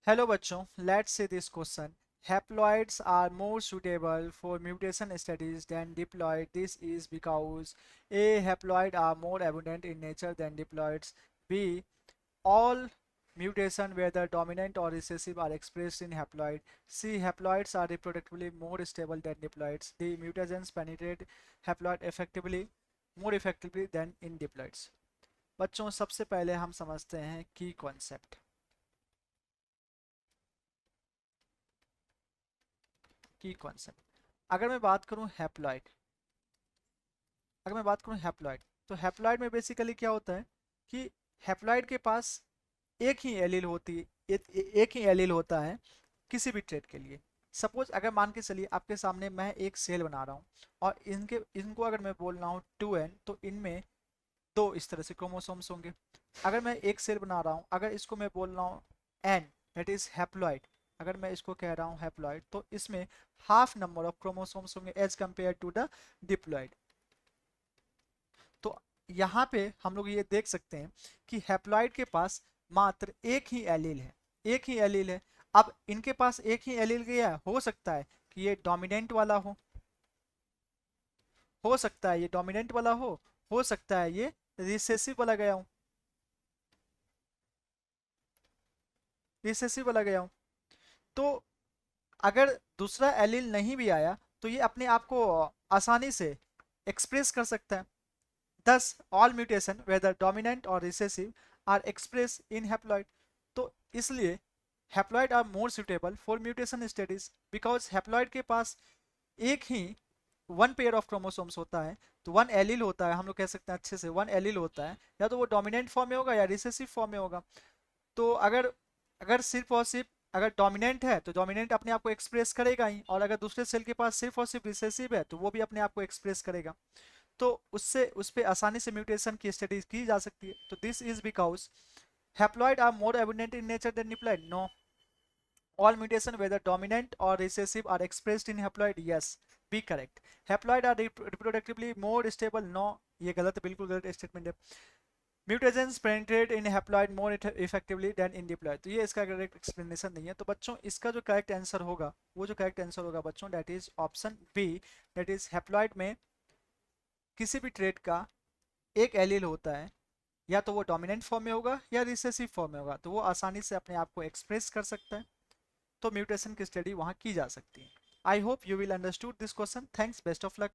Hello बच्चों, let's see this question. Haploids are more suitable for mutation studies than diploid. This is because A. Haploids are more abundant in nature than diploids. B. All mutation, whether dominant or recessive, are expressed in haploid. C. Haploids are reproductively more stable than diploids. D. Mutagens penetrate haploid more effectively than in diploids. बच्चों, सबसे पहले हम समझते हैं की concept. की concept अगर मैं बात करूं हैप्लॉइड अगर मैं बात करूं हैप्लॉइड तो हैप्लॉइड में बेसिकली क्या होता है कि हैप्लॉइड के पास एक ही एलील होती एक ही एलील होता है किसी भी ट्रेट के लिए. सपोज अगर मान के चलिए आपके सामने मैं एक सेल बना रहा हूँ और इनको अगर मैं बोल रहा हूँ 2n, तो इनमें दो इस तरह से क्रोमोसोम्स होंगे. अगर मैं एक सेल बना रहा हूँ, अगर इसको मैं बोल रहा हूँ n, दैट इज हैप्लॉइड. अगर मैं इसको कह रहा हूँ हैप्लॉइड, तो इसमें हाफ नंबर ऑफ क्रोमोसोम्स होंगे as compare to the diploid. तो यहाँ पे हम लोग ये देख सकते हैं कि हैप्लॉइड के पास मात्र एक ही एलील है. एक ही एलील है. अब इनके पास एक ही एलील गया, हो सकता है कि ये डोमिनेंट वाला हो सकता है ये डोमिनेंट वाला हो सकता है ये रिसेसिव वाला गया हूं रिसेसिव वाला गया हूं. तो अगर दूसरा एलील नहीं भी आया तो ये अपने आप को आसानी से एक्सप्रेस कर सकता है. Thus, all mutation, whether dominant or recessive, are expressed in haploid. तो इसलिए haploid are more suitable for mutation studies because haploid के पास एक ही वन पेयर ऑफ क्रोमोसोम्स होता है. तो वन एलील होता है, हम लोग कह सकते हैं अच्छे से वन एलील होता है, या तो वो डोमिनेंट फॉर्म में होगा या रिसेसिव फॉर्म में होगा. तो अगर अगर सिर्फ और सिर्फ अगर डोमिनेंट है तो डोमिनेंट अपने आप को एक्सप्रेस करेगा ही, और अगर दूसरे सेल के पास सिर्फ और सिर्फ रिसेसिव है तो वो भी अपने आप को एक्सप्रेस करेगा. तो उससे उस पर आसानी से म्यूटेशन की स्टडी की जा सकती है. तो this is because haploid are more abundant in nature than diploid. No. All mutation whether dominant or recessive are expressed in haploid. Yes, B correct. Haploid are reproductively more stable. No, ये गलत, बिल्कुल गलत statement है. Mutations penetrate in haploid more effectively than in diploid. तो ये इसका correct explanation नहीं है. तो बच्चों, इसका जो करेक्ट आंसर होगा, वो जो करेक्ट आंसर होगा बच्चों, that is option B. That is haploid में किसी भी ट्रेट का एक एलील होता है, या तो वो डोमिनेंट फॉर्म में होगा या रिसेसिव फॉर्म में होगा, तो वो आसानी से अपने आप को एक्सप्रेस कर सकता है. तो म्यूटेशन की स्टडी वहाँ की जा सकती है. I hope you will understood this question. Thanks, best of luck.